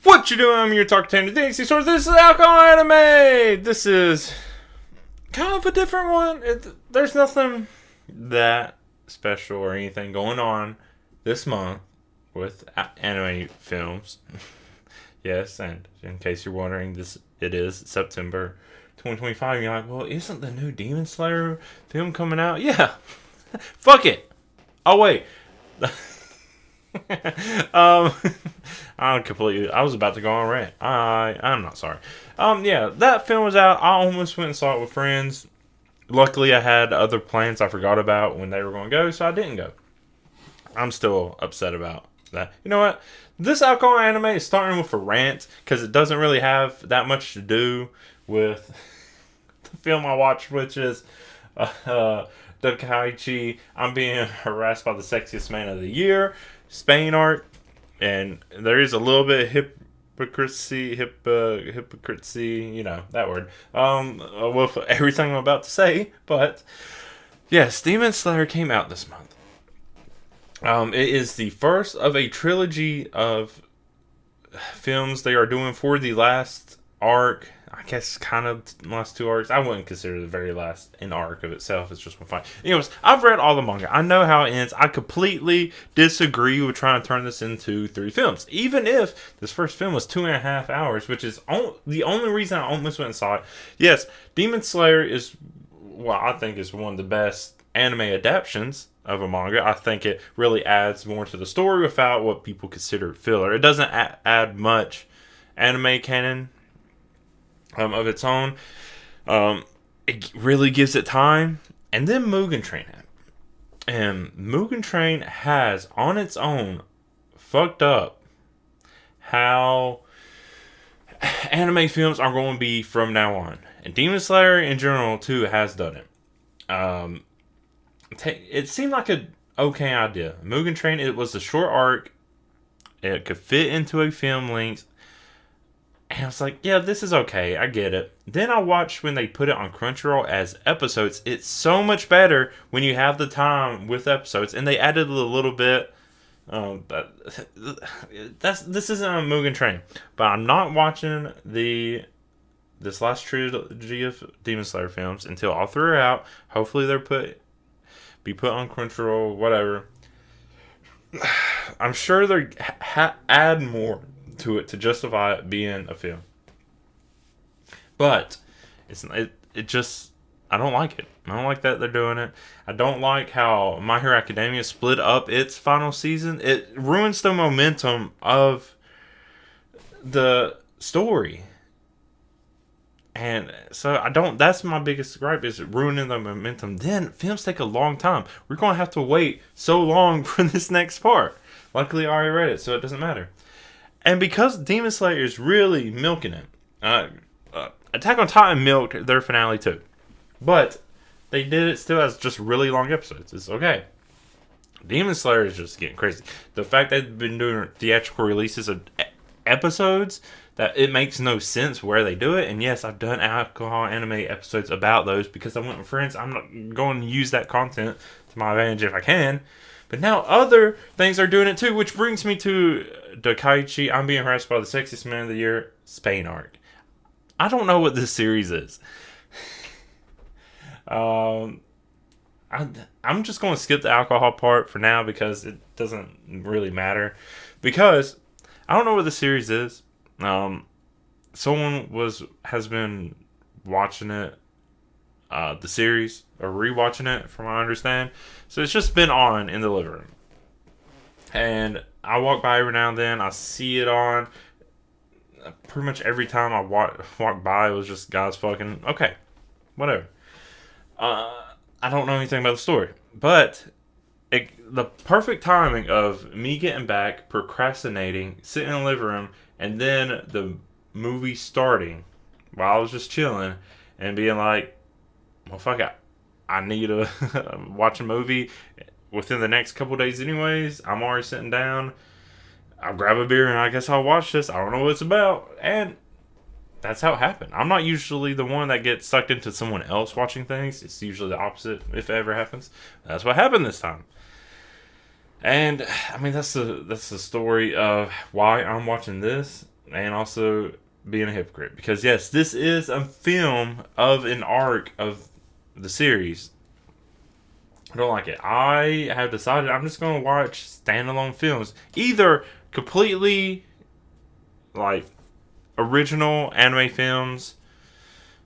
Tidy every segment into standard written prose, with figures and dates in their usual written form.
What you doing? I'm your talk to the Ichi-i. This is alcoholandanime. This is kind of a different one. There's nothing that special or anything going on this month with anime films. Yes, and in case you're wondering, it is September 2025. You're like, well, isn't the new Demon Slayer film coming out? Yeah, fuck it. Oh wait. um, I was about to go on rant. I'm not sorry. Yeah, that film was out. I almost went and saw it with friends. Luckily, I had other plans I forgot about when they were going to go, so I didn't go. I'm still upset about that. You know what? This alcohol anime is starting with a rant because it doesn't really have that much to do with the film I watched, which is Dakaichi. I'm being harassed by the sexiest man of the year. Spain art, and there is a little bit of hypocrisy, you know, that word, with everything I'm about to say, but yes, Demon Slayer came out this month. It is the first of a trilogy of films they are doing for the last arc. I guess kind of last two arcs. I wouldn't consider the very last an arc of itself. It's just one fight. Anyways, I've read all the manga. I know how it ends. I completely disagree with trying to turn this into 3 films. Even if this first film was 2.5 hours, which is the only reason I almost went and saw it. Yes, Demon Slayer is what I think is one of the best anime adaptations of a manga. I think it really adds more to the story without what people consider filler. It doesn't add much anime canon of its own. It really gives it time. And then Mugen Train happened. And Mugen Train has, on its own, fucked up how anime films are going to be from now on. And Demon Slayer in general, too, has done it. It seemed like an okay idea. Mugen Train, it was a short arc. It could fit into a film length. And I was like, yeah, this is okay. I get it. Then I watched when they put it on Crunchyroll as episodes. It's so much better when you have the time with episodes. And they added a little bit. But this isn't a Mugen Train. But I'm not watching this last trilogy of Demon Slayer films until all 3 are out. Hopefully they're be put on Crunchyroll, whatever. I'm sure they add more to it to justify it being a film, but it just, I don't like it. I don't like that they're doing it. I don't like how My Hero Academia split up its final season. It ruins the momentum of the story. And so that's my biggest gripe, is ruining the momentum. Then films take a long time. We're going to have to wait so long for this next part. Luckily I already read it, so it doesn't matter. And because Demon Slayer is really milking it, Attack on Titan milked their finale too. But they did it still as just really long episodes. It's okay. Demon Slayer is just getting crazy. The fact that they've been doing theatrical releases of episodes, that it makes no sense where they do it. And yes, I've done alcohol anime episodes about those because I went with friends. I'm not going to use that content to my advantage if I can. But now other things are doing it too, which brings me to Dakaichi. I'm being harassed by the sexiest man of the year, Spain arc. I don't know what this series is. I'm just going to skip the alcohol part for now because it doesn't really matter. Because I don't know what the series is. Someone has been watching it, the series, or rewatching it from what I understand. So it's just been on in the living room. And I walk by every now and then. I see it on. Pretty much every time I walk by, it was just guys fucking. Okay, whatever. I don't know anything about the story. But the perfect timing of me getting back, procrastinating, sitting in the living room, and then the movie starting while I was just chilling and being like, well, fuck it. I need to watch a movie within the next couple days anyways. I'm already sitting down. I'll grab a beer and I guess I'll watch this. I don't know what it's about. And that's how it happened. I'm not usually the one that gets sucked into someone else watching things. It's usually the opposite if it ever happens. That's what happened this time. And I mean that's the story of why I'm watching this, and also being a hypocrite, because yes, this is a film of an arc of the series. I don't like it. I have decided I'm just gonna watch standalone films, either completely like original anime films,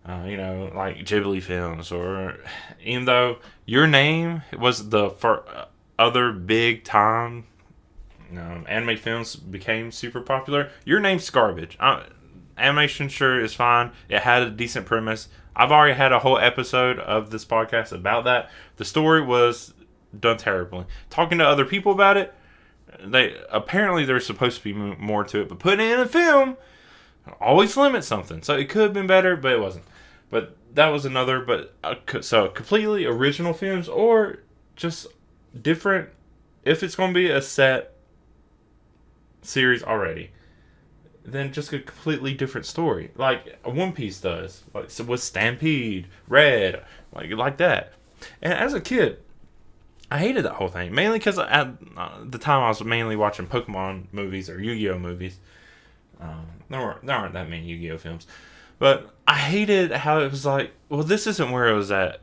like Ghibli films, or even though Your Name was the other big time anime films became super popular. Your Name's garbage. Animation sure is fine. It had a decent premise. I've already had a whole episode of this podcast about that. The story was done terribly. Talking to other people about it, they apparently there's supposed to be more to it, but putting it in a film always limits something. So it could have been better, but it wasn't. But that was another. But so completely original films, or just different. If it's going to be a set series already, then just a completely different story, like One Piece does, like so with Stampede, Red, like that. And as a kid, I hated that whole thing, mainly because at the time I was mainly watching Pokemon movies or Yu-Gi-Oh movies. There aren't that many Yu-Gi-Oh films, but I hated how it was like, well, this isn't where it was at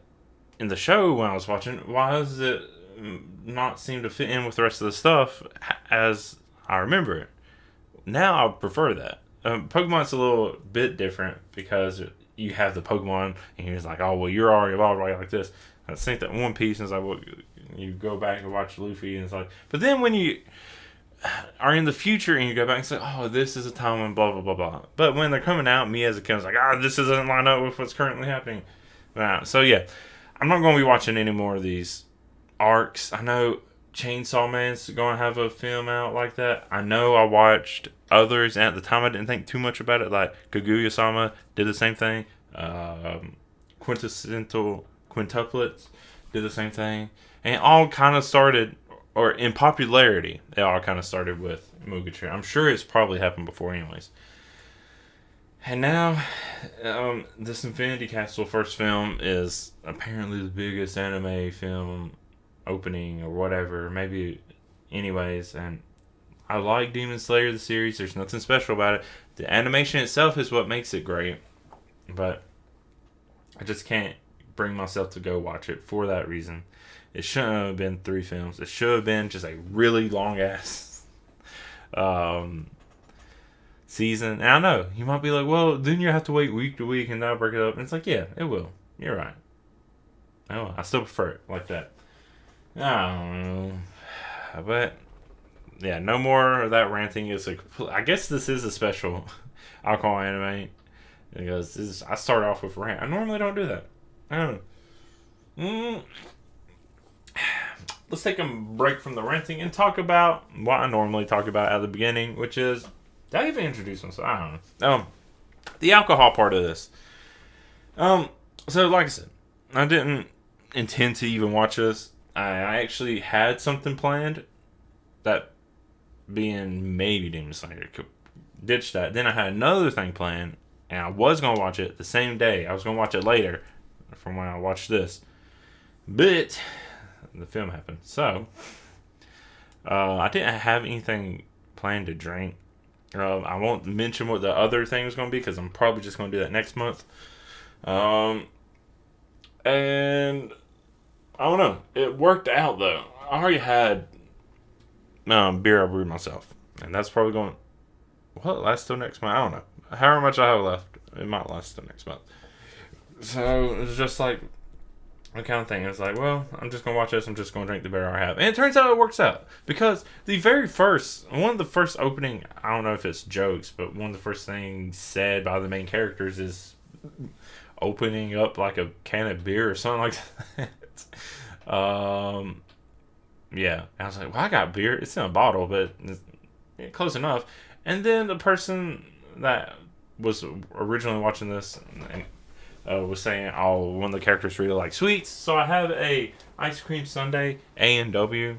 in the show when I was watching. Why does it not seem to fit in with the rest of the stuff as I remember it? Now I prefer that. Pokemon's a little bit different because you have the Pokemon and you're just like, oh, well, you're already evolved right like this. I think that One Piece is like, well, you go back and watch Luffy and it's like, but then when you are in the future and you go back and say, oh, this is a time when blah, blah, blah, blah. But when they're coming out, me as a kid was like, this doesn't line up with what's currently happening. So yeah, I'm not going to be watching any more of these arcs. I know Chainsaw Man's going to have a film out like that. I know I watched others, and at the time I didn't think too much about it. Like Kaguya-sama did the same thing. Quintessential Quintuplets did the same thing. And it all kind of started, or in popularity, it all kind of started with Mugature. I'm sure it's probably happened before anyways. And now, this Infinity Castle first film is apparently the biggest anime film opening or whatever, maybe anyways. And I like Demon Slayer the series. There's nothing special about it. The animation itself is what makes it great, but I just can't bring myself to go watch it for that reason. It shouldn't have been 3 films. It should have been just a really long ass season. And I know you might be like, well, then you have to wait week to week and that'll break it up. And it's like, yeah, it will. You're right. Oh, I still prefer it like that. I don't know, but yeah, no more of that ranting. I guess this is a special alcohol anime because I start off with rant. I normally don't do that. I don't know. Let's take a break from the ranting and talk about what I normally talk about at the beginning, which is, did I even introduce myself? I don't know. The alcohol part of this. So like I said, I didn't intend to even watch this. I actually had something planned, that being maybe Demon Slayer. Ditched that. Then I had another thing planned, and I was going to watch it the same day. I was going to watch it later from when I watched this. But the film happened. So, I didn't have anything planned to drink. I won't mention what the other thing was going to be because I'm probably just going to do that next month. And I don't know. It worked out though. I already had beer I brewed myself, and that's probably going. Will it last till next month? I don't know. However much I have left, it might last till next month. So it's just like the kind of thing. It's like, well, I'm just gonna watch this. I'm just gonna drink the beer I have, and it turns out it works out because one of the first opening. I don't know if it's jokes, but one of the first things said by the main characters is opening up like a can of beer or something like that. Yeah, I was like, well, I got beer. It's in a bottle, but it's close enough. And then the person that was originally watching this was saying, oh, one of the characters really like sweets, so I have a ice cream sundae A&W,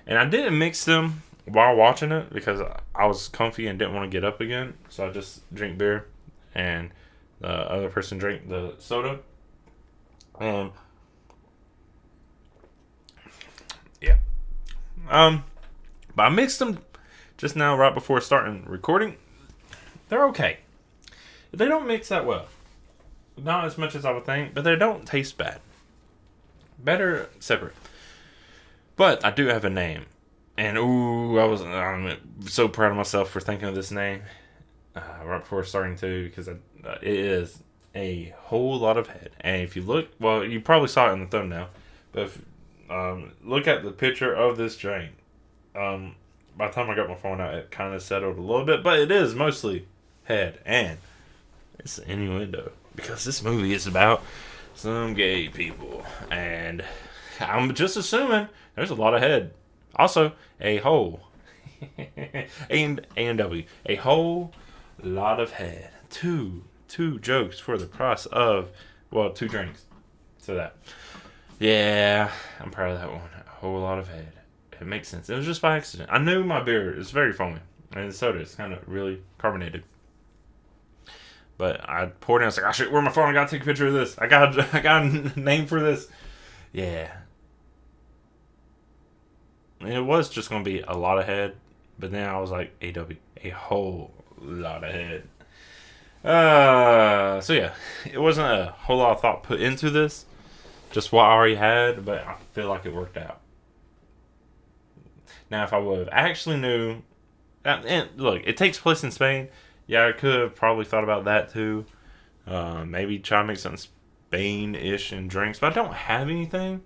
and I didn't mix them while watching it because I was comfy and didn't want to get up again, so I just drink beer, and the other person drank the soda. Yeah. But I mixed them just now, right before starting recording. They're okay. They don't mix that well. Not as much as I would think, but they don't taste bad. Better separate. But I do have a name. And I'm so proud of myself for thinking of this name right before starting to, because it is a whole lot of head. And if you look, well, you probably saw it in the thumbnail, but if, look at the picture of this drink. By the time I got my phone out, it kind of settled a little bit, but it is mostly head, and it's an innuendo because this movie is about some gay people, and I'm just assuming there's a lot of head. Also, a whole A&W, a whole lot of head. Two jokes for the price of, well, 2 drinks. So that, yeah, I'm proud of that one. A whole lot of head. It makes sense. It was just by accident. I knew my beer is very foamy, and the soda is kind of really carbonated. But I poured it. I was like, "Oh shit, where's my phone? I gotta take a picture of this. I got a name for this." Yeah. It was just gonna be a lot of head, but then I was like, "AW, a whole lot of head." So yeah, it wasn't a whole lot of thought put into this, just what I already had, but I feel like it worked out. Now, if I would have actually knew, and look, it takes place in Spain. Yeah, I could have probably thought about that too. Maybe try to make something Spain-ish in drinks, but I don't have anything.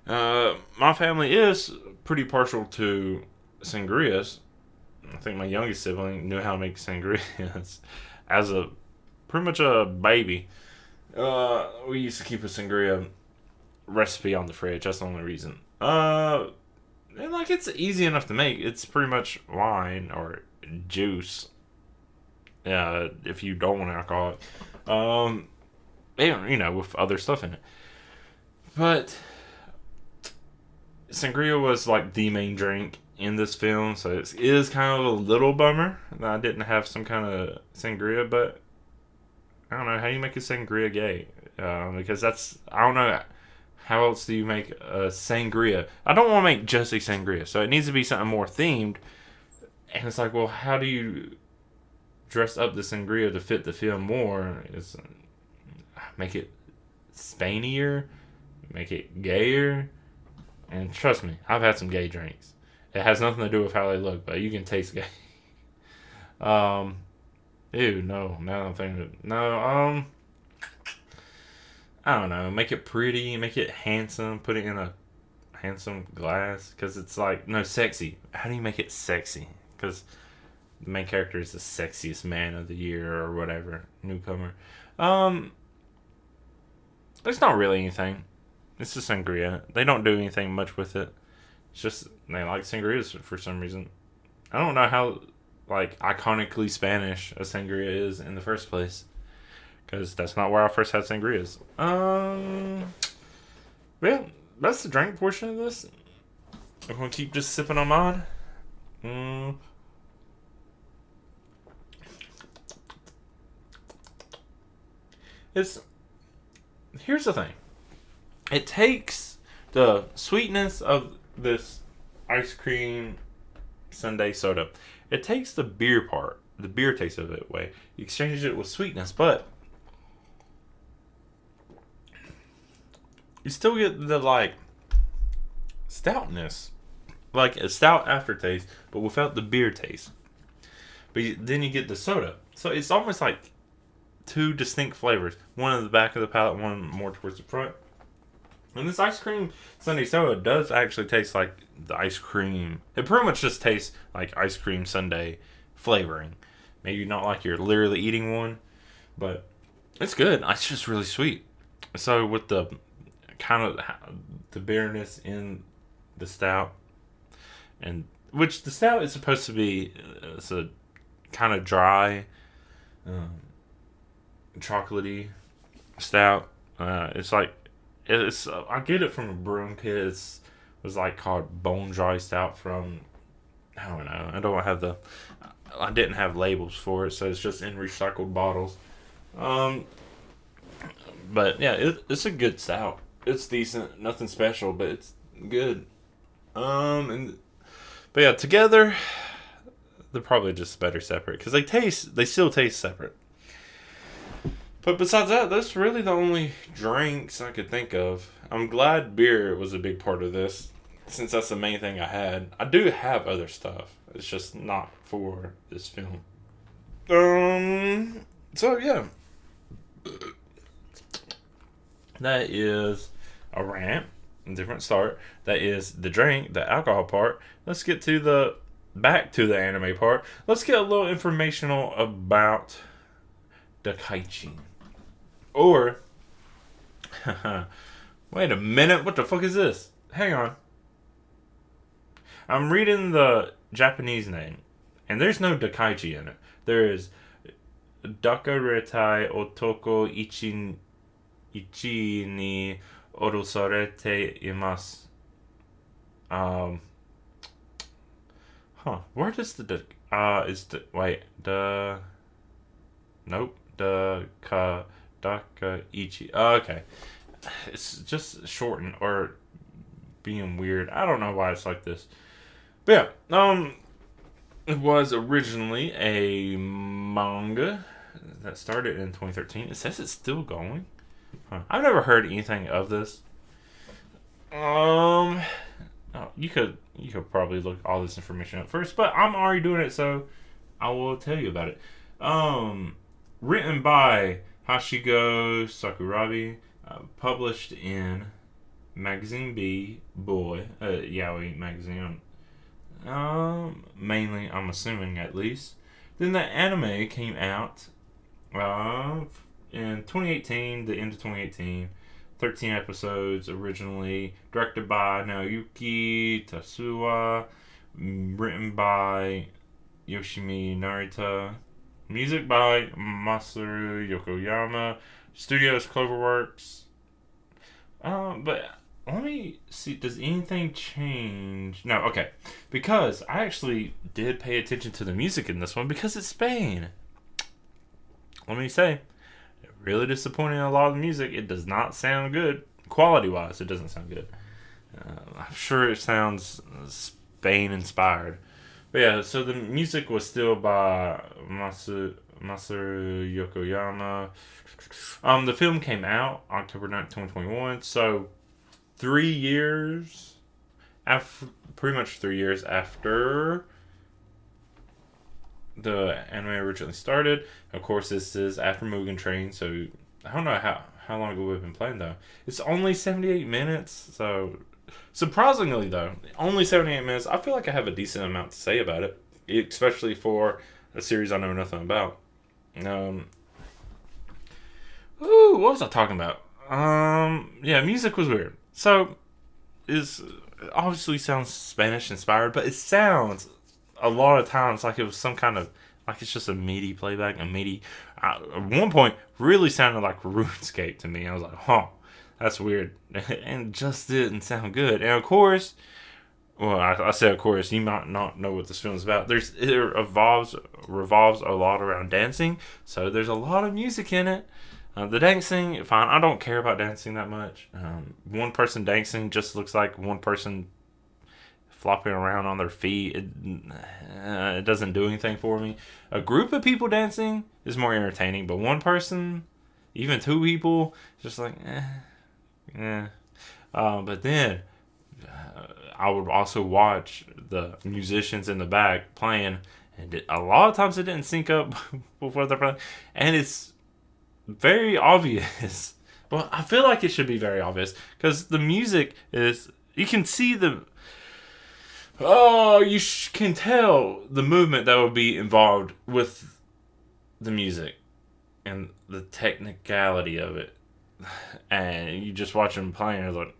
My family is pretty partial to sangrias. I think my youngest sibling knew how to make sangrias as a pretty much a baby. We used to keep a sangria recipe on the fridge. That's the only reason. And like, it's easy enough to make. It's pretty much wine or juice. If you don't want alcohol, and, with other stuff in it. But sangria was like the main drink in this film, so it is kind of a little bummer that I didn't have some kind of sangria. But I don't know how you make a sangria gay, because I don't know how else do you make a sangria. I don't want to make just a sangria, so it needs to be something more themed. And it's like, well, how do you dress up the sangria to fit the film more? Is make it Spainier, make it gayer. And trust me, I've had some gay drinks. It has nothing to do with how they look, but you can taste gay. Ew, no. Now I'm thinking, no. I don't know. Make it pretty, make it handsome. Put it in a handsome glass, because it's like, no, sexy. How do you make it sexy? Because the main character is the sexiest man of the year or whatever, newcomer. There's not really anything. It's just sangria. They don't do anything much with it. It's just they like sangrias for some reason. I don't know how like iconically Spanish a sangria is in the first place, because that's not where I first had sangrias. Yeah, that's the drink portion of this. I'm gonna keep just sipping on mine. Here's the thing. It takes the sweetness of this ice cream sundae soda. It takes the beer part, the beer taste of it away. You exchange it with sweetness, but you still get the like stoutness, like a stout aftertaste, but without the beer taste. But then you get the soda, so it's almost like 2 distinct flavors. One at the back of the palate, one more towards the front. And this ice cream sundae soda does actually taste like the ice cream. It pretty much just tastes like ice cream sundae flavoring. Maybe not like you're literally eating one, but it's good. It's just really sweet. So with the kind of the bitterness in the stout, and which the stout is supposed to be, it's a kind of dry, chocolatey stout. It's like, it's I get it from a brewing kit. It was like called Bone Dry Stout from, I don't know. I didn't have labels for it, so it's just in recycled bottles. But yeah, it's a good stout. It's decent, nothing special, but it's good. And But yeah, together they're probably just better separate because they still taste separate. But besides that, that's really the only drinks I could think of. I'm glad beer was a big part of this, since that's the main thing I had. I do have other stuff. It's just not for this film. So yeah. That is a rant. A different start. That is the drink, the alcohol part. Let's get to back to the anime part. Let's get a little informational about Dakaichi. Or, wait a minute, what the fuck is this? Hang on. I'm reading the Japanese name, and there's no Dakaichi in it. There is Dakaretai Otoko Ichi-i iniOdosareteImasu. Where does Dakaichi. Oh, okay. It's just shortened or being weird. I don't know why it's like this. But yeah, it was originally a manga that started in 2013. It says it's still going. I've never heard anything of this. You could probably look all this information up first, but I'm already doing it, so I will tell you about it. Written by Hashigo Sakurabi, published in Magazine B, Boy, Yaoi magazine. Mainly, I'm assuming at least. Then the anime came out in 2018, the end of 2018. 13 episodes originally, directed by Naoyuki Tatsuya, written by Yoshimi Narita, music by Masaru Yokoyama, studios Cloverworks. But let me see, does anything change? No, okay. Because I actually did pay attention to the music in this one because it's Spain. Let me say, really disappointing in a lot of the music. It does not sound good. Quality-wise, it doesn't sound good. I'm sure it sounds Spain-inspired. But yeah, so the music was still by Masaru Yokoyama. The film came out October 9th, 2021. So, 3 years pretty much 3 years after the anime originally started. Of course, this is after Mugen Train, so I don't know how long ago we've been playing, though. It's only 78 minutes, so surprisingly, though, only 78 minutes. I feel like I have a decent amount to say about it, especially for a series I know nothing about. What was I talking about? Yeah, music was weird. So, it obviously sounds Spanish inspired, but it sounds a lot of times like it was some kind of, like it's just a MIDI playback, at one point really sounded like RuneScape to me. I was like, that's weird. And it just didn't sound good. And of course, well, I say of course, you might not know what this film is about. It revolves a lot around dancing, so there's a lot of music in it. The dancing, fine. I don't care about dancing that much. One person dancing just looks like one person flopping around on their feet. It doesn't do anything for me. A group of people dancing is more entertaining, but one person, even two people, just like, but then I would also watch the musicians in the back playing, and a lot of times it didn't sync up before they're playing, and it's very obvious. Well, I feel like it should be very obvious because the music is, you can see can tell the movement that would be involved with the music and the technicality of it. And you just watch them playing, it's like,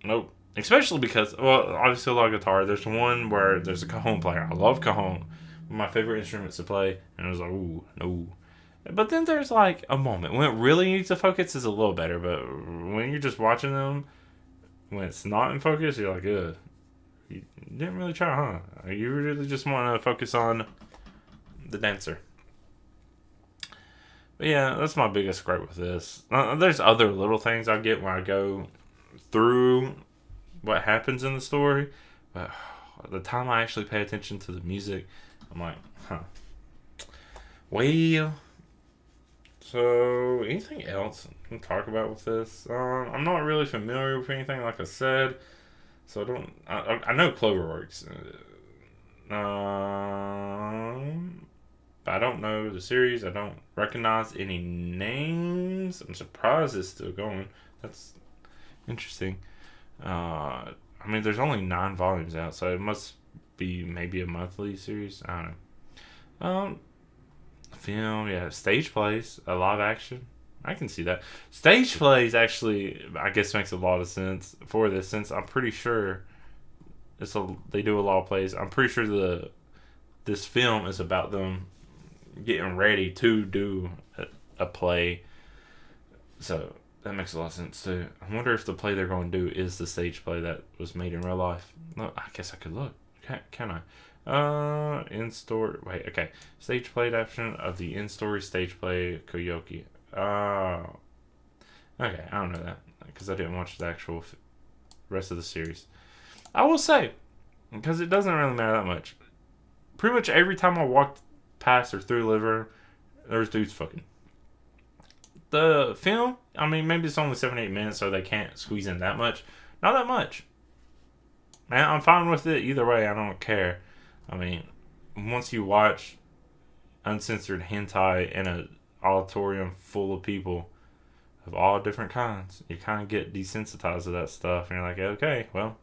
nope. Especially because, well, obviously a lot of guitar. There's one where there's a cajon player. I love cajon. My favorite instruments to play. And I was like, ooh, no. But then there's like a moment when it really needs to focus is a little better. But when you're just watching them, when it's not in focus, you're like, ugh. You didn't really try, huh? You really just want to focus on the dancer. But yeah, that's my biggest gripe with this. There's other little things I get when I go through what happens in the story. But the time I actually pay attention to the music, I'm like, huh. Well, so anything else I can talk about with this? I'm not really familiar with anything, like I said, so I don't. I know Cloverworks. I don't know the series. I don't recognize any names. I'm surprised it's still going. That's interesting. I mean, there's only 9 volumes out, so it must be maybe a monthly series. I don't know. Film, yeah, stage plays, a live action. I can see that. Stage plays actually, I guess, makes a lot of sense for this, since I'm pretty sure they do a lot of plays. I'm pretty sure this film is about them getting ready to do a play. So that makes a lot of sense too. I wonder if the play they're going to do is the stage play that was made in real life. No, I guess I could look. Can I? In-store... Wait, okay. Stage play adaptation of the in-story stage play Koyoki. Oh. Okay, I don't know that, because I didn't watch the actual rest of the series. I will say, because it doesn't really matter that much, pretty much every time I walked past or through the living room, there's dudes fucking. The film, I mean, maybe it's only 7-8 minutes, so they can't squeeze in that much. Not that much. Man, I'm fine with it either way. I don't care. I mean, once you watch uncensored hentai in an auditorium full of people of all different kinds, you kind of get desensitized to that stuff, and you're like, okay, well,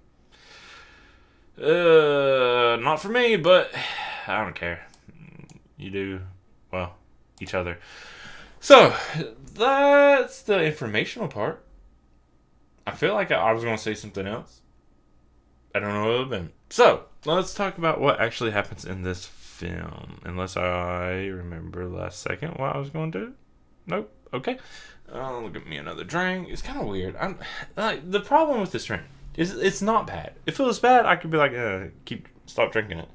not for me, but I don't care. You do, well, each other. So, that's the informational part. I feel like I was going to say something else. I don't know what it would have been. So, let's talk about what actually happens in this film. Unless I remember last second what I was going to do. Nope. Okay. Look at me another drink. It's kind of weird. The problem with this drink is it's not bad. If it was bad, I could be like, stop drinking it.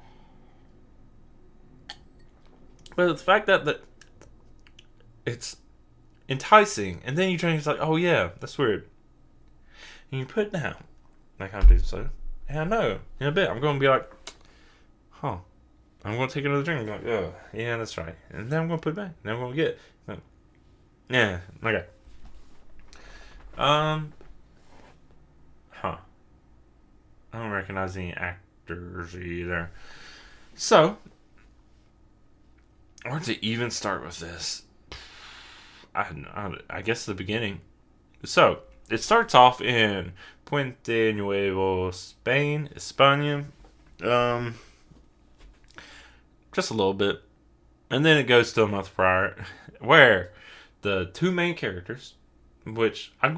But the fact that it's enticing, and then you drink, it's like, oh yeah, that's weird. And you put it down, like I'm doing so. And I know, in a bit, I'm going to be like, huh. I'm going to take another drink and be like, oh, yeah, that's right. And then I'm going to put it back. Then I'm going to get it. Yeah, okay. I don't recognize any actors either. So, where to even start with this? I guess the beginning. So, it starts off in Puente Nuevo, Spain, España. Just a little bit. And then it goes to a month prior, where the 2 main characters, which I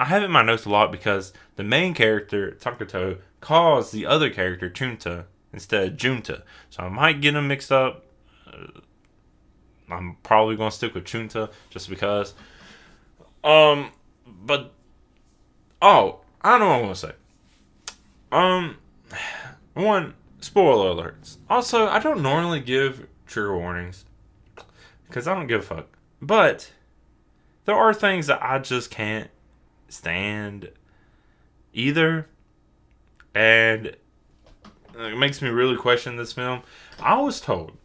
have in my notes a lot because the main character, Takuto, calls the other character Chunta instead of Junta. So I might get them mixed up. I'm probably going to stick with Chunta just because. But, I know what I'm going to say. One, spoiler alerts. Also, I don't normally give trigger warnings because I don't give a fuck. But there are things that I just can't stand either, and it makes me really question this film. I was told,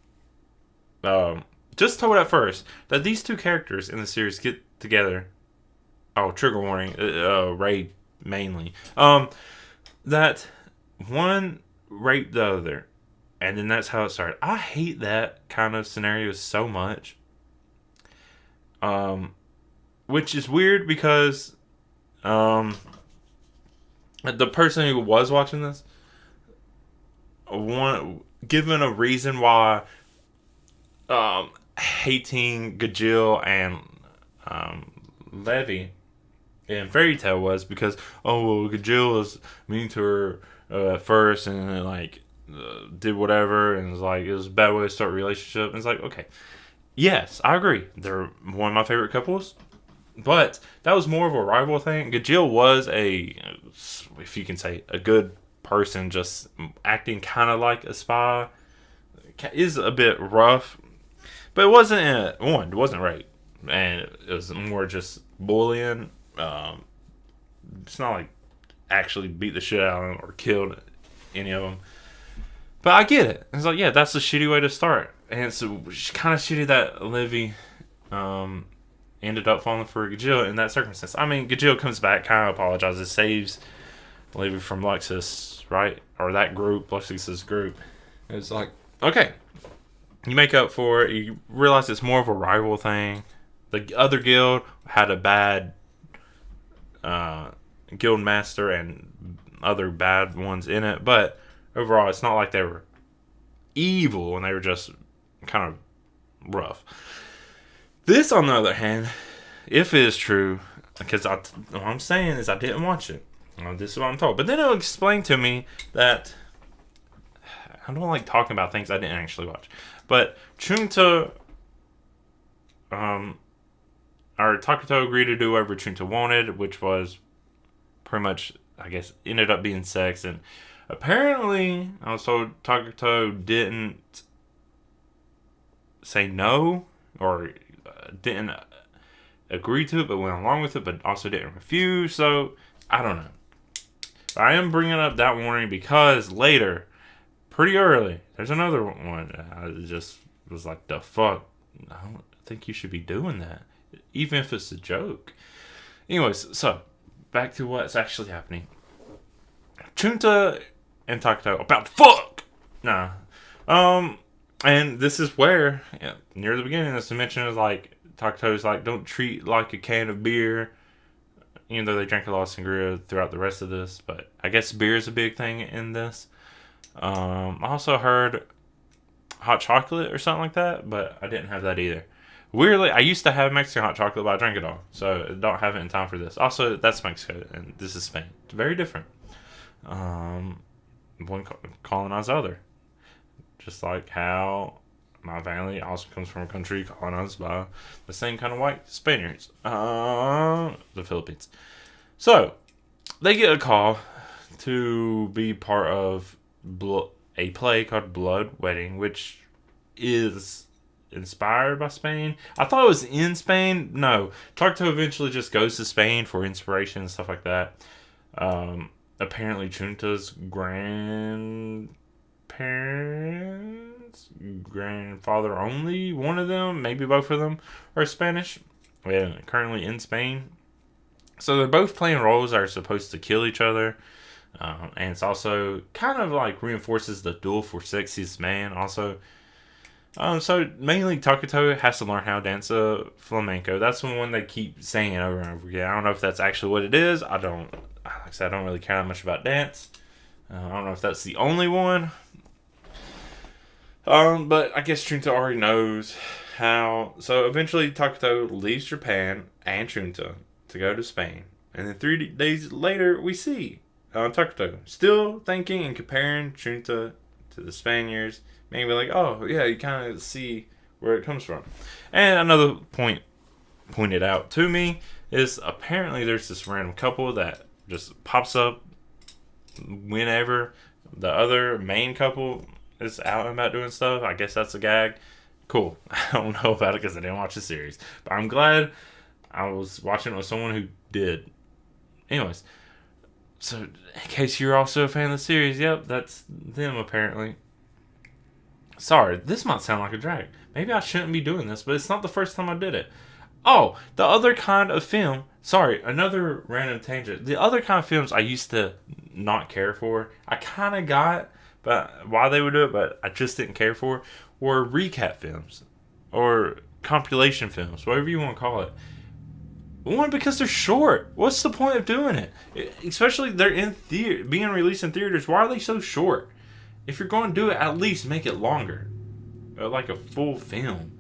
just told at first, that these 2 characters in the series get together. Oh, trigger warning. Rape mainly. That one raped the other, and then that's how it started. I hate that kind of scenario so much. Which is weird because, the person who was watching this, given a reason why, hating Gajil and, Levi in Fairy Tail was because, Gajil was mean to her at first, and then, did whatever, and it was a bad way to start a relationship. And it's like, okay, yes, I agree, they're one of my favorite couples, but that was more of a rival thing. Gajil was if you can say, a good person, just acting kind of like a spy. Is a bit rough, but it wasn't rape, and it was more just bullying. It's not like actually beat the shit out of them or killed any of them. But I get it. It's like, yeah, that's a shitty way to start. And it's kind of shitty that Livy ended up falling for Gajil in that circumstance. I mean, Gajil comes back, kind of apologizes, saves Livy from Luxus, right? Or that group, Luxus's group. It's like, okay, you make up for it. You realize it's more of a rival thing. The other guild had a bad guild master and other bad ones in it, but overall, it's not like they were evil and they were just kind of rough. This, on the other hand, if it is true, because what I'm saying is I didn't watch it. This is what I'm told. But then it'll explain to me that I don't like talking about things I didn't actually watch. But Chunta, or Takuto agreed to do whatever Chunta wanted, which was pretty much, I guess, ended up being sex. And apparently, I was told Takuto didn't say no, or didn't agree to it, but went along with it, but also didn't refuse. So, I don't know. I am bringing up that warning because later, pretty early, there's another one. I just was like, the fuck? I don't think you should be doing that, even if it's a joke. Anyways, so, back to what's actually happening. Chunta and Takuto about to fuck! Nah. And this is where, near the beginning, this mention is like, Takuto's like, don't treat like a can of beer, even though they drank a lot of sangria throughout the rest of this, but I guess beer is a big thing in this. I also heard hot chocolate or something like that, but I didn't have that either. Weirdly, I used to have Mexican hot chocolate, but I drank it all, so I don't have it in time for this. Also, that's Mexico, and this is Spain. It's very different. One colonized the other. Just like how my family also comes from a country colonized by the same kind of white Spaniards. The Philippines. So, they get a call to be part of a play called Blood Wedding, which is inspired by Spain. I thought it was in Spain. No. Takuto eventually just goes to Spain for inspiration and stuff like that. Apparently, Chunta's grandfather only, one of them, maybe both of them, are Spanish. And currently in Spain. So they're both playing roles that are supposed to kill each other. And it's also kind of like reinforces the duel for sexiest man also. So mainly Takuto has to learn how to dance a flamenco. That's the one they keep saying over and over again. I don't know if that's actually what it is. Like I said, I don't really care that much about dance. I don't know if that's the only one. But I guess Chunta already knows how. So eventually Takuto leaves Japan and Chunta to go to Spain. And then 3 days later, we see Takuto still thinking and comparing Chunta to the Spaniards. Maybe like, oh, yeah, you kind of see where it comes from. And another point pointed out to me is apparently there's this random couple that just pops up whenever the other main couple is out and about doing stuff. I guess that's a gag. Cool. I don't know about it because I didn't watch the series. But I'm glad I was watching it with someone who did. Anyways, so in case you're also a fan of the series, yep, that's them apparently. Sorry, this might sound like a drag. Maybe I shouldn't be doing this, but it's not the first time I did it. Oh, the other kind of film. Sorry, another random tangent. The other kind of films I used to not care for, I kind of got but why they would do it, but I just didn't care for, were recap films. Or compilation films, whatever you want to call it. One, because they're short. What's the point of doing it? Especially they're in being released in theaters. Why are they so short? If you're going to do it, at least make it longer. Like a full film.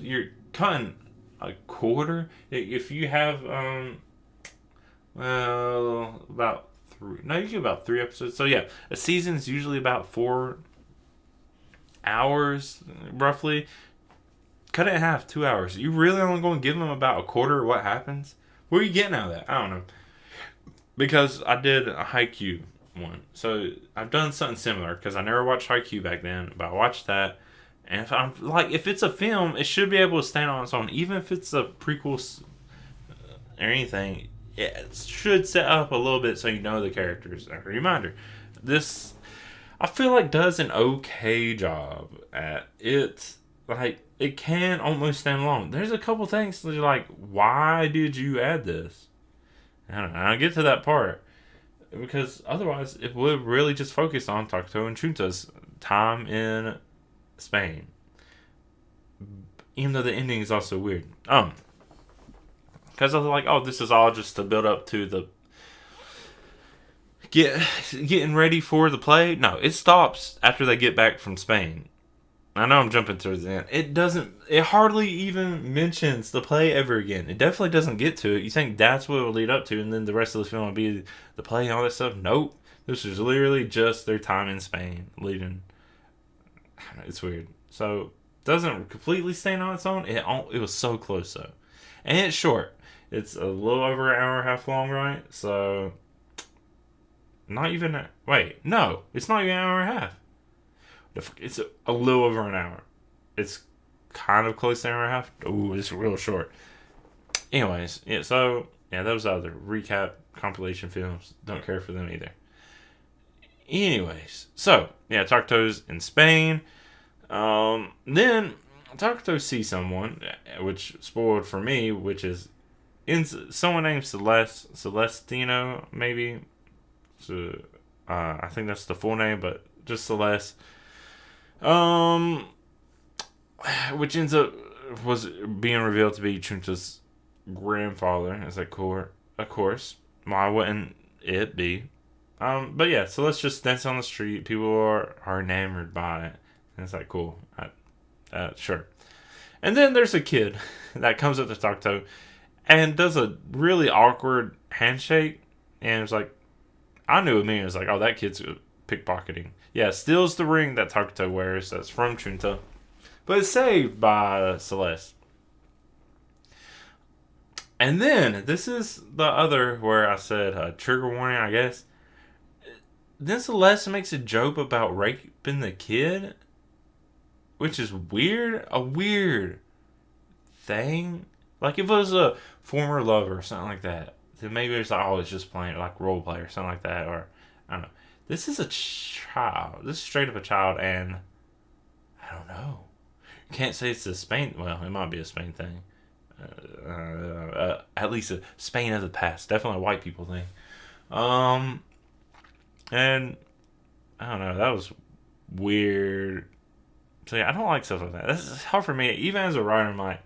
You're cutting a quarter. If you have, about 3. No, you get about 3 episodes. So yeah, a season's usually about 4 hours, roughly. Cut it in half, 2 hours. You really only going to give them about a quarter of what happens? Where are you getting out of that? I don't know. Because I did a Haikyuu one. So I've done something similar because I never watched Haikyuu back then, but I watched that. And if it's a film, it should be able to stand on its own, even if it's a prequel or anything. It should set up a little bit so you know the characters. A reminder, I feel like does an okay job at it. Like, it can almost stand alone. There's a couple things that you're like, why did you add this? I don't know. I'll get to that part. Because otherwise, it would really just focus on Takuto and Chunta's time in Spain. Even though the ending is also weird. Because I was like, oh, this is all just to build up to the getting ready for the play. No, it stops after they get back from Spain. I know I'm jumping towards the end. It hardly even mentions the play ever again. It definitely doesn't get to it. You think that's what it will lead up to, and then the rest of the film will be the play and all that stuff? Nope. This is literally just their time in Spain leading. It's weird. So, doesn't completely stand on its own. It was so close, though. And it's short. It's a little over an hour and a half long, right? So, not even... Wait, no. It's not even an hour and a half. It's a little over an hour. It's kind of close to an hour and a half. Ooh, it's real short. Anyways, yeah, so, yeah, those other recap compilation films. Don't care for them either. Anyways, so, yeah, Takuto's in Spain. Then, Takuto sees someone, which spoiled for me, which is someone named Celestino, maybe. So, I think that's the full name, but just Celeste. Which ends up was being revealed to be Chunta's grandfather. It's like, cool, of course. Why wouldn't it be? But yeah, so let's just dance on the street. People are enamored by it. And it's like, cool. Sure. And then there's a kid that comes up to Takuto and does a really awkward handshake. And it's like, I knew it was like, oh, that kid's pickpocketing. Yeah, steals the ring that Takuto wears that's from Chunta. But it's saved by Celeste. And then, this is the other where I said trigger warning, I guess. Then Celeste makes a joke about raping the kid. Which is weird. A weird thing. Like, if it was a former lover or something like that, then maybe it's like, oh, it's just playing, like, role play or something like that. Or, I don't know. This is a child. This is straight up a child, and I don't know. You can't say it's a Spain. Well, it might be a Spain thing. At least a Spain of the past. Definitely a white people thing. And I don't know. That was weird. So yeah, I don't like stuff like that. This is hard for me. Even as a writer, I'm like,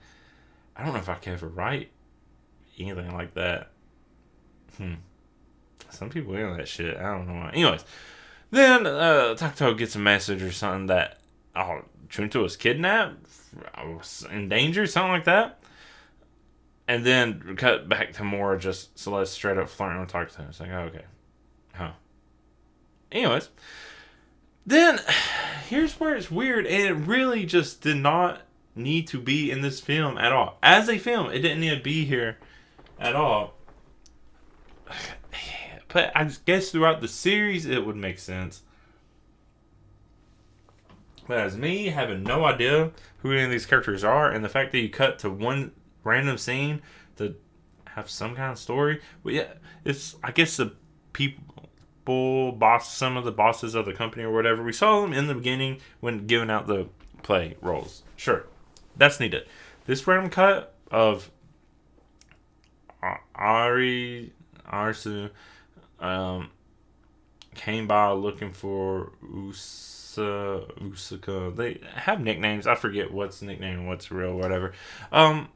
I don't know if I can ever write anything like that. Some people into that shit. I don't know why. Anyways, then Takuto gets a message or something that Chunta was kidnapped, I was in danger, something like that. And then cut back to more just Celeste straight up flirting with Takuto. It's like, oh, okay, huh. Anyways, then here's where it's weird, and it really just did not need to be in this film at all. As a film, it didn't need to be here at all. But I guess throughout the series, it would make sense. But as me having no idea who any of these characters are, and the fact that you cut to one random scene to have some kind of story, but yeah, it's, I guess, the some of the bosses of the company or whatever, we saw them in the beginning when giving out the play roles. Sure, that's needed. This random cut of Arisu came by looking for Usaka. They have nicknames. I forget what's nickname and what's real, whatever. But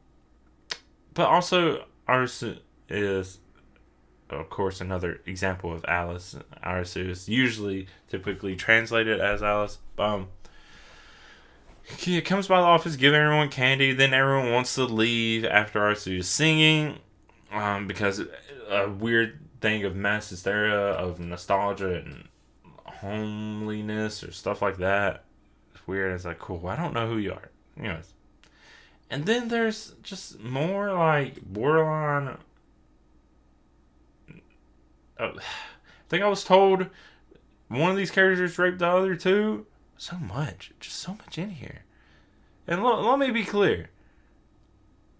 also Arisu is, of course, another example of Alice. Arisu is usually typically translated as Alice. He comes by the office, giving everyone candy. Then everyone wants to leave after Arisu is singing, because a weird thing of mass hysteria, of nostalgia and homeliness or stuff like that. It's weird. It's like, cool, I don't know who you are. Anyways. And then there's just more like borderline. I think I was told one of these characters raped the other two. So much. Just so much in here. And let me be clear.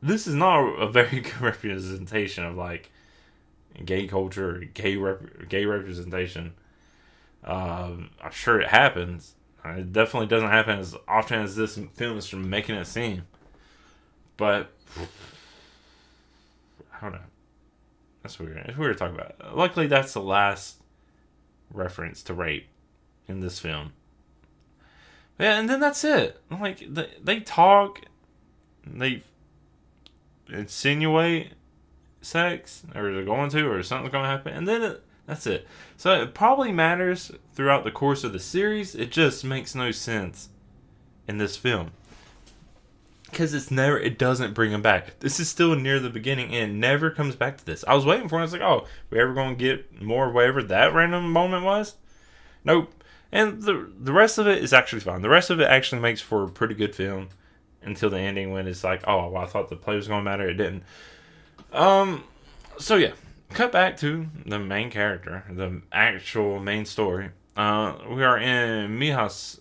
This is not a very good representation of like gay culture or gay representation. I'm sure it happens. It definitely doesn't happen as often as this film is making it seem. But I don't know. That's weird. It's weird to talk about it. Luckily, that's the last reference to rape in this film. Yeah, and then that's it. Like they talk, they insinuate sex, or they're going to, or something's going to happen, and then that's it. So it probably matters throughout the course of the series. It just makes no sense in this film because it doesn't bring them back. This is still near the beginning, and it never comes back to this. I was waiting for it. I was like, oh, we ever going to get more whatever that random moment was? Nope. And the rest of it is actually fine. The rest of it actually makes for a pretty good film until the ending when it's like, oh, well, I thought the play was going to matter. It didn't. So yeah, cut back to the main character, the actual main story. We are in Mijas,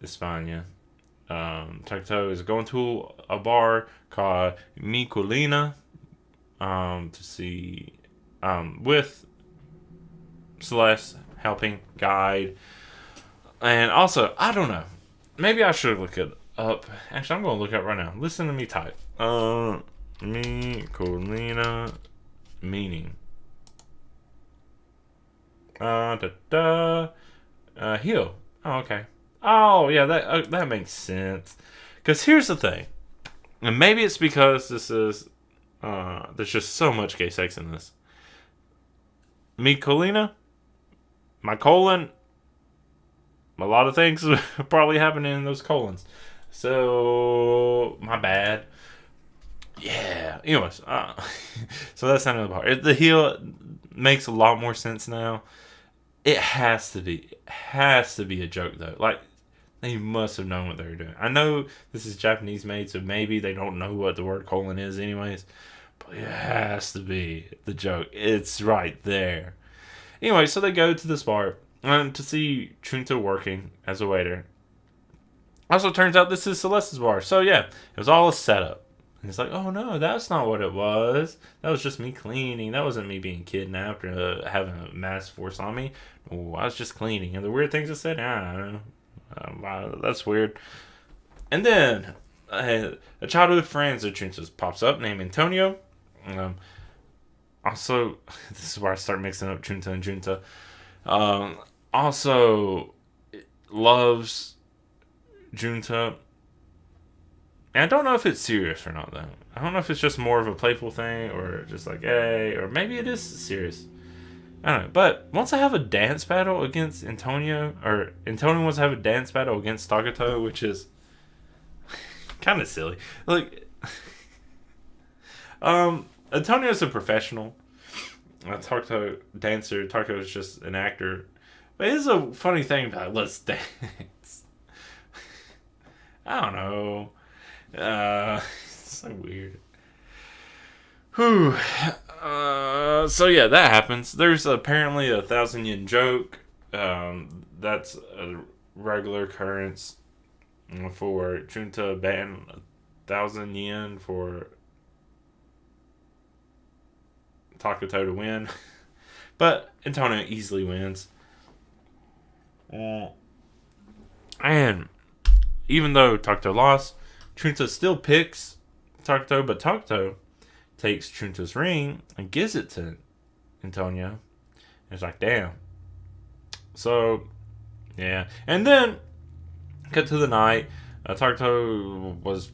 España. Takuto is going to a bar called Mi Colina to see with Celeste helping guide. And also, I don't know. Maybe I should look it up. Actually, I'm going to look it up right now. Listen to me type. Mi Colina meaning. Heel. Oh, okay. Oh, yeah, that makes sense. Because here's the thing. And maybe it's because this is... there's just so much gay sex in this. Mi Colina? My colon... A lot of things probably happening in those colons. So, my bad. Yeah. Anyways, so that's the end of the part. The heel makes a lot more sense now. It has to be. It has to be a joke, though. Like, they must have known what they were doing. I know this is Japanese made, so maybe they don't know what the word colon is anyways. But it has to be the joke. It's right there. Anyway, so they go to this bar. To see Chunta working as a waiter. Also, turns out this is Celeste's bar. So, yeah, it was all a setup. And it's like, oh, no, that's not what it was. That was just me cleaning. That wasn't me being kidnapped or having a mass force on me. Oh, I was just cleaning. And the weird things I said, I don't know. That's weird. And then, a childhood friend of Chunta's pops up named Antonio. Also, this is where I start mixing up Chunta and Junta. Also loves Junta. And I don't know if it's serious or not, though. I don't know if it's just more of a playful thing or just like, hey, or maybe it is serious. I don't know. But once I have a dance battle against Antonio, or Antonio wants to have a dance battle against Takuto, which is kind of silly. Like, Antonio's a professional. Takuto dancer. Takuto is just an actor. But it is a funny thing about let's dance. I don't know. It's so weird. Whew. So yeah, that happens. There's apparently a 1,000 yen joke. That's a regular occurrence for Junta ban 1,000 yen for Takuto to win. But Antonio easily wins. And even though Takuto lost, Chunta still picks Takuto, but Takuto takes Chunta's ring and gives it to Antonio. And it's like, damn. So, yeah. And then, cut to the night, Takuto was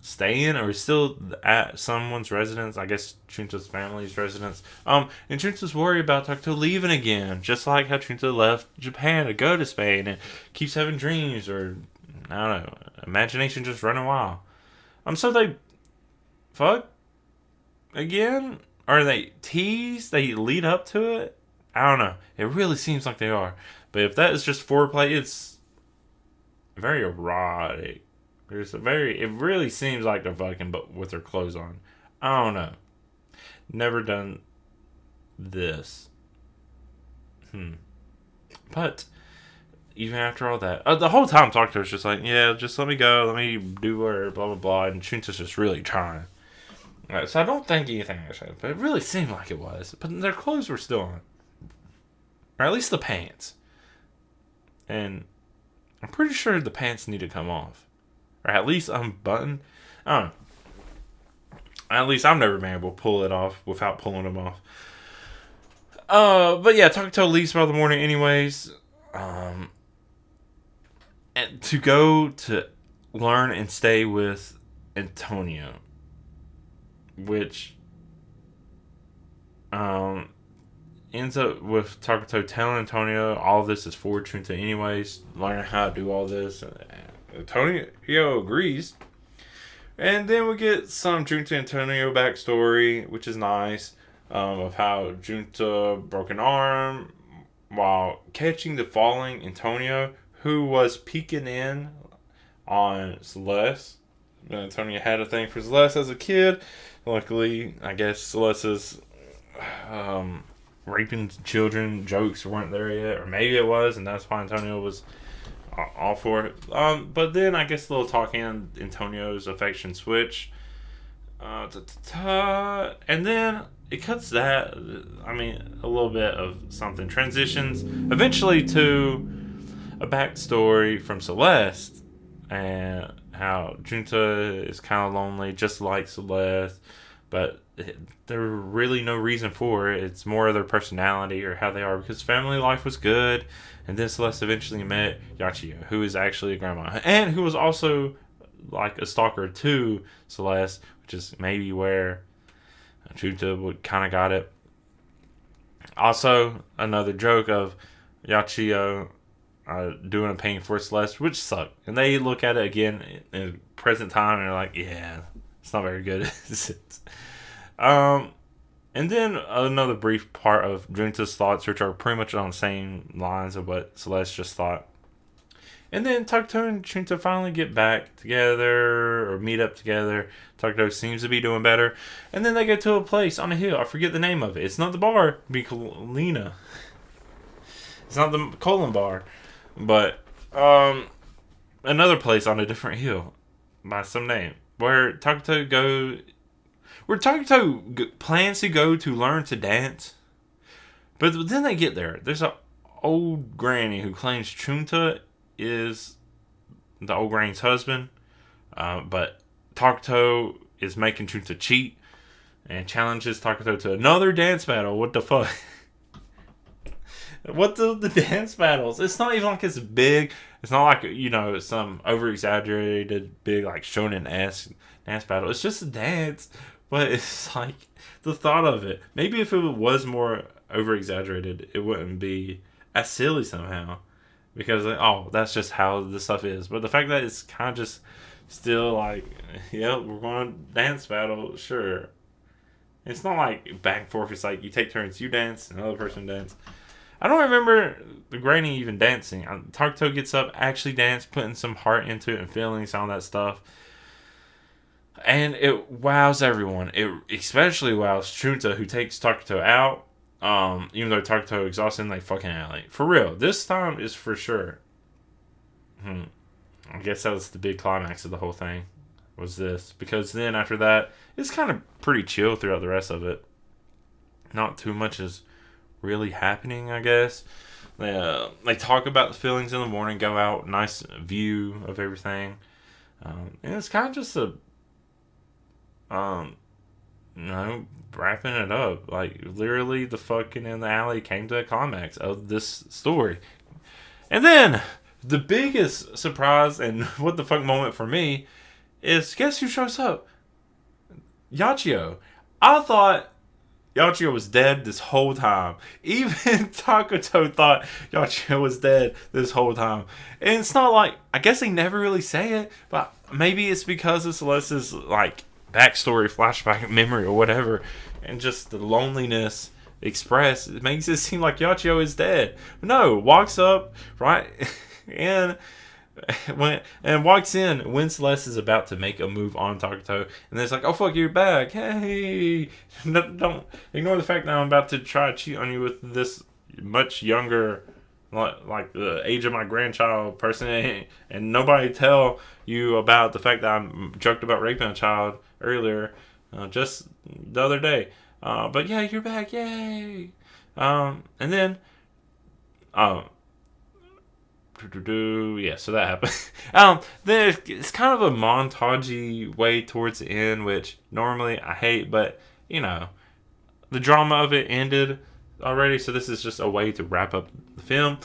staying or still at someone's residence, I guess Chunta's family's residence. And Chunta's worried about Takuto leaving again, just like how Chunta left Japan to go to Spain and keeps having dreams or, I don't know, imagination just running wild. So they fuck again? Or they tease? They lead up to it? I don't know. It really seems like they are. But if that is just foreplay, it's very erotic. It really seems like they're fucking, but with their clothes on. I don't know. Never done this. But even after all that, the whole time Takuto was just like, yeah, just let me go, let me do whatever, blah blah blah, and Chunta's just really trying. Right, so I don't think anything actually happened, but it really seemed like it was. But their clothes were still on. or at least the pants. And I'm pretty sure the pants need to come off, or at least unbutton. I don't know. At least I've never been able to pull it off without pulling them off. But yeah, Takuto leaves by the morning anyways. And to go to learn and stay with Antonio, which ends up with Takuto telling Antonio all this is for Chunta anyways, learning how to do all this. Antonio agrees. And then we get some Junta Antonio backstory, which is nice, of how Junta broke an arm while catching the falling Antonio, who was peeking in on Celeste. Antonio had a thing for Celeste as a kid. Luckily, I guess Celeste's raping children jokes weren't there yet, or maybe it was, and that's why Antonio was all for it. But then I guess a little talking on Antonio's affection switch. And then it cuts that, a little bit of something. Transitions eventually to a backstory from Celeste and how Junta is kind of lonely, just like Celeste, but there's really no reason for it. It's more of their personality or how they are, because family life was good. And then Celeste eventually met Yachiyo, who is actually a grandma, and who was also like a stalker to Celeste, which is maybe where Junta would kind of got it. Also, another joke of Yachiyo doing a painting for Celeste, which sucked. And they look at it again in present time and they're like, yeah, it's not very good. And then another brief part of Junta's thoughts, which are pretty much on the same lines of what Celeste just thought. And then Takuto and Junta finally get back together, or meet up together. Takuto seems to be doing better. And then they go to a place on a hill. I forget the name of it. It's not the bar, Bicolina. It's not the Colon bar. But another place on a different hill by some name. Where Takuto plans to go to learn to dance. But then they get there. There's an old granny who claims Chunta is the old granny's husband. But Takuto is making Chunta cheat and challenges Takuto to another dance battle. What the fuck? What the dance battles? It's not even like it's big. It's not like, some over-exaggerated big like shonen-esque dance battle. It's just a dance. But it's like the thought of it. Maybe if it was more over-exaggerated, it wouldn't be as silly somehow. Because, that's just how this stuff is. But the fact that it's kind of just still like, yep, we're going to dance battle, sure. It's not like back and forth. It's like you take turns, you dance, another person dance. I don't remember the granny even dancing. Takuto gets up, actually dance, putting some heart into it and feelings, all that stuff. And it wows everyone. It especially wows Chunta, who takes Takuto out. Even though Takuto exhausted in like fucking alley. For real. This time is for sure. I guess that was the big climax of the whole thing. Was this. Because then after that, it's kind of pretty chill throughout the rest of it. Not too much is really happening, I guess. They talk about the feelings in the morning, go out, nice view of everything. And it's kind of just a wrapping it up. Like, literally, the fucking in the alley came to a climax of this story. And then, the biggest surprise and what the fuck moment for me is, guess who shows up? Yachiyo. I thought Yachiyo was dead this whole time. Even Takuto thought Yachiyo was dead this whole time. And it's not like, I guess they never really say it, but maybe it's because of Celeste's, like, backstory, flashback, memory, or whatever, and just the loneliness expressed, it makes it seem like Yachiyo is dead. No, walks up, right, and walks in when Celeste is about to make a move on Takuto, and it's like, oh fuck, you're back, hey, don't ignore the fact that I'm about to try to cheat on you with this much younger, like the age of my grandchild person, and nobody tell you about the fact that I'm joked about raping a child earlier, just the other day. But yeah, you're back, yay. And then Yeah, so that happened. Then it's kind of a montagey way towards the end, which normally I hate, but you know, the drama of it ended already, so this is just a way to wrap up the film.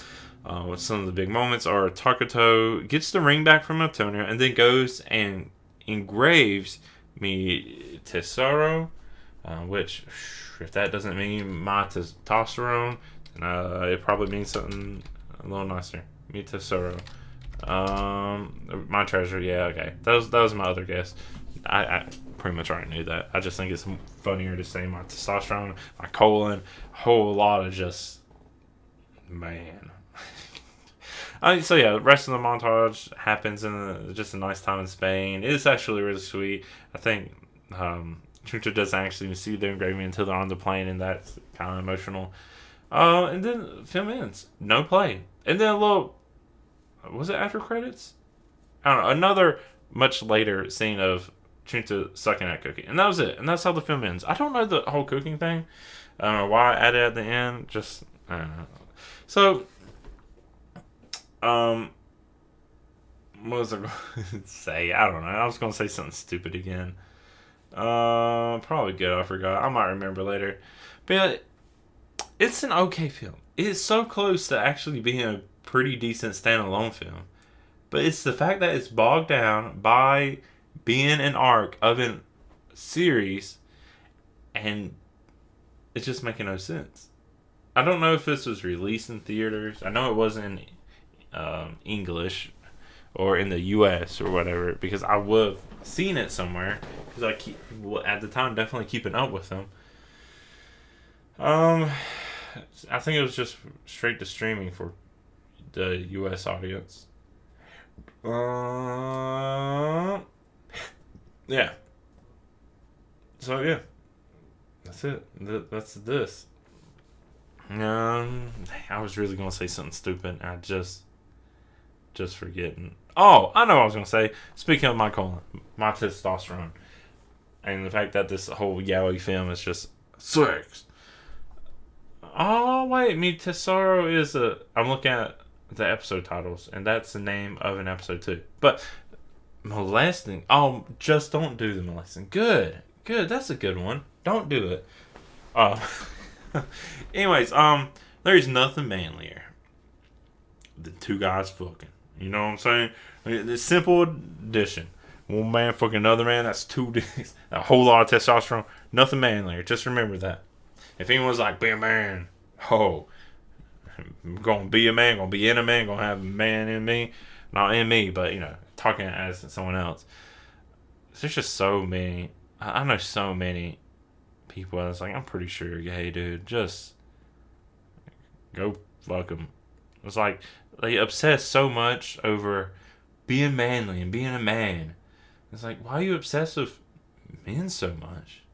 With some of the big moments are Takuto gets the ring back from Antonio and then goes and engraves me Tesoro, which if that doesn't mean my testosterone, it probably means something a little nicer. Me Tesoro. My treasure, yeah, okay. That was my other guess. I pretty much already knew that. I just think it's funnier to say my testosterone, my colon, a whole lot of just man. So yeah, the rest of the montage happens in just a nice time in Spain. It's actually really sweet. I think Chunta doesn't actually see the engraving until they're on the plane, and that's kind of emotional. And then the film ends. No play. And then a little... Was it after credits? I don't know. Another much later scene of Chunta sucking at cookie. And that was it. And that's how the film ends. I don't know the whole cooking thing. I don't know why I added at the end. Just, I don't know. So, what was I going to say? I don't know. I was going to say something stupid again. Probably good. I forgot. I might remember later. But it's an okay film. It's so close to actually being a pretty decent standalone film. But it's the fact that it's bogged down by being an arc of a series, and it's just making no sense. I don't know if this was released in theaters. I know it wasn't in English or in the U.S. or whatever, because I would have seen it somewhere, because I keep, at the time, definitely keeping up with them. I think it was just straight to streaming for the U.S. audience. Yeah. So yeah, that's it. That's this. I was really gonna say something stupid. I just forgetting. Oh, I know what I was gonna say. Speaking of my colon, my testosterone, and the fact that this whole yaoi film is just sex. Oh wait, me Tesoro is a. I'm looking at the episode titles, and that's the name of an episode too. But molesting. Oh, just don't do the molesting. Good. That's a good one. Don't do it. Anyways, there's nothing manlier than two guys fucking. You know what I'm saying? I mean, it's simple addition. One man fucking another man. That's two dicks. A whole lot of testosterone. Nothing manlier. Just remember that. If anyone's like, be a man, I'm gonna be a man, gonna be in a man, gonna have a man in me, not in me, but talking as someone else. There's just so many. I know so many people that's like, I'm pretty sure you're gay, dude. Just go fuck them. It's like they obsess so much over being manly and being a man. It's like, why are you obsessed with men so much?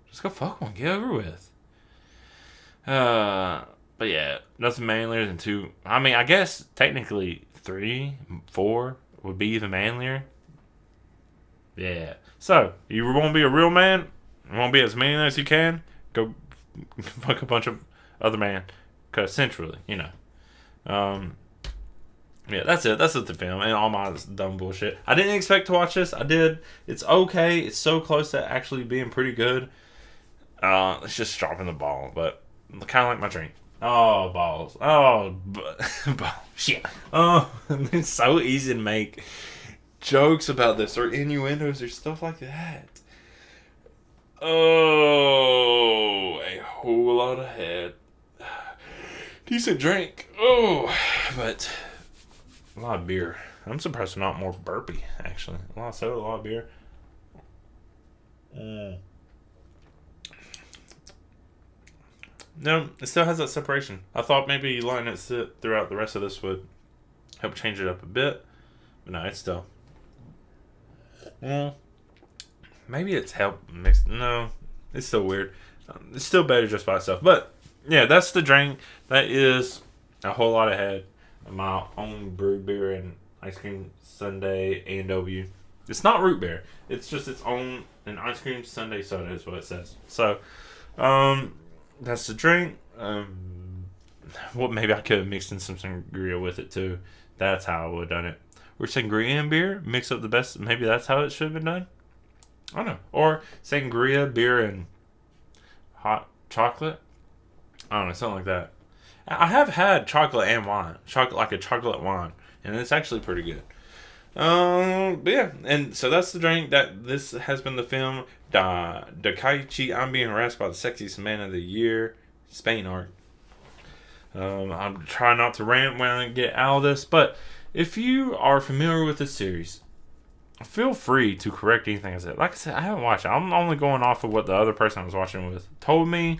Just go fuck one, get over with. But yeah, nothing manlier than two. I mean, I guess technically 3, 4 would be even manlier. Yeah. So, you want to be a real man? You want to be as manly as you can? Go fuck a bunch of other men. Because centrally, Yeah, that's it. That's it, the film. And all my dumb bullshit. I didn't expect to watch this. I did. It's okay. It's so close to actually being pretty good. It's just dropping the ball. But kind of like my drink. Oh, balls. Oh, shit. Oh, it's so easy to make jokes about this or innuendos or stuff like that. Oh, a whole lot of head. Decent drink. Oh, but a lot of beer. I'm surprised not more burpy, actually. A lot of soda, a lot of beer. No, it still has that separation. I thought maybe letting it sit throughout the rest of this would help change it up a bit. But no, it's still... maybe it's helped mixed. No, it's still weird. It's still better just by itself. But, yeah, that's the drink. That is a whole lot of head. My own brewed beer and ice cream sundae A&W. It's not root beer. It's just its own an ice cream sundae soda is what it says. So, that's the drink. Well, maybe I could have mixed in some sangria with it too. That's how I would have done it. Or sangria and beer, mix up the best. Maybe that's how it should have been done. I don't know. Or sangria, beer, and hot chocolate. I don't know, something like that. I have had chocolate and wine, chocolate like a chocolate wine, and it's actually pretty good. But yeah, and so that's the drink. That this has been the film Dakaichi. I'm being harassed by the sexiest man of the year, Spain art. I'm trying not to rant when I get out of this, but if you are familiar with the series, feel free to correct anything I said. Like I said, I haven't watched it. I'm only going off of what the other person I was watching with told me.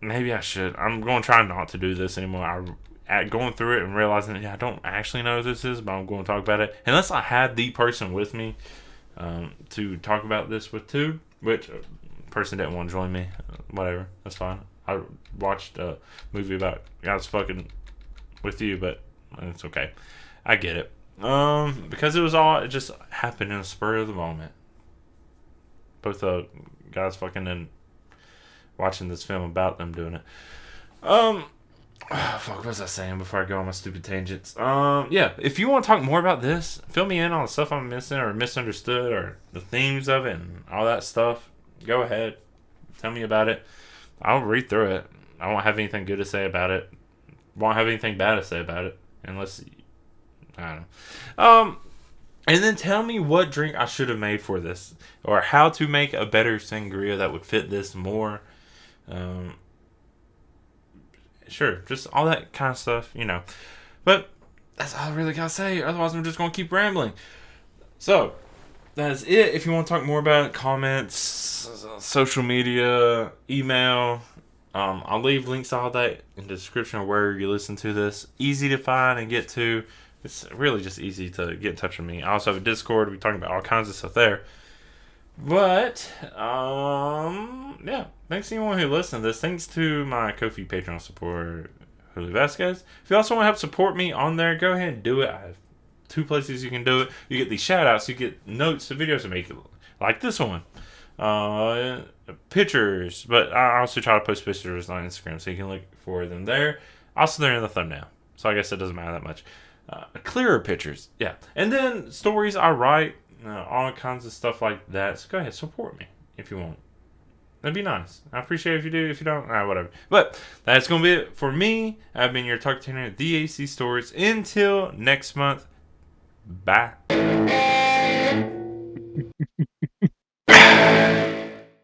Maybe I should. I'm going to try not to do this anymore. At going through it and realizing, yeah, I don't actually know who this is, but I'm going to talk about it. Unless I have the person with me to talk about this with too, which person didn't want to join me. Whatever, that's fine. I watched a movie about guys fucking with you, but it's okay. I get it. Because it just happened in the spur of the moment. Both guys fucking and watching this film about them doing it. What was I saying before I go on my stupid tangents? Yeah, if you want to talk more about this, fill me in on the stuff I'm missing or misunderstood or the themes of it and all that stuff. Go ahead. Tell me about it. I'll read through it. I won't have anything good to say about it. Won't have anything bad to say about it. Unless, I don't know. And then tell me what drink I should have made for this. Or how to make a better sangria that would fit this more. Sure, just all that kind of stuff, you know. But that's all I really gotta say. Otherwise, I'm just gonna keep rambling. So, that's it. If you want to talk more about it, comments, social media, email, I'll leave links to all that in the description of where you listen to this. Easy to find and get to. It's really just easy to get in touch with me. I also have a Discord. We're talking about all kinds of stuff there. But, yeah. Thanks to anyone who listened to this. Thanks to my Ko-fi Patreon support, Julio Vasquez. If you also want to help support me on there, go ahead and do it. I have 2 places you can do it. You get these shout outs. You get notes to videos I make, like this one. Pictures. But I also try to post pictures on Instagram, so you can look for them there. Also, they're in the thumbnail. So I guess it doesn't matter that much. Clearer pictures. Yeah. And then stories I write. All kinds of stuff like that. So go ahead, support me if you want. That'd be nice. I appreciate it if you do. If you don't, whatever. But that's going to be it for me. I've been your talk trainer, The AC Stories. Until next month, bye.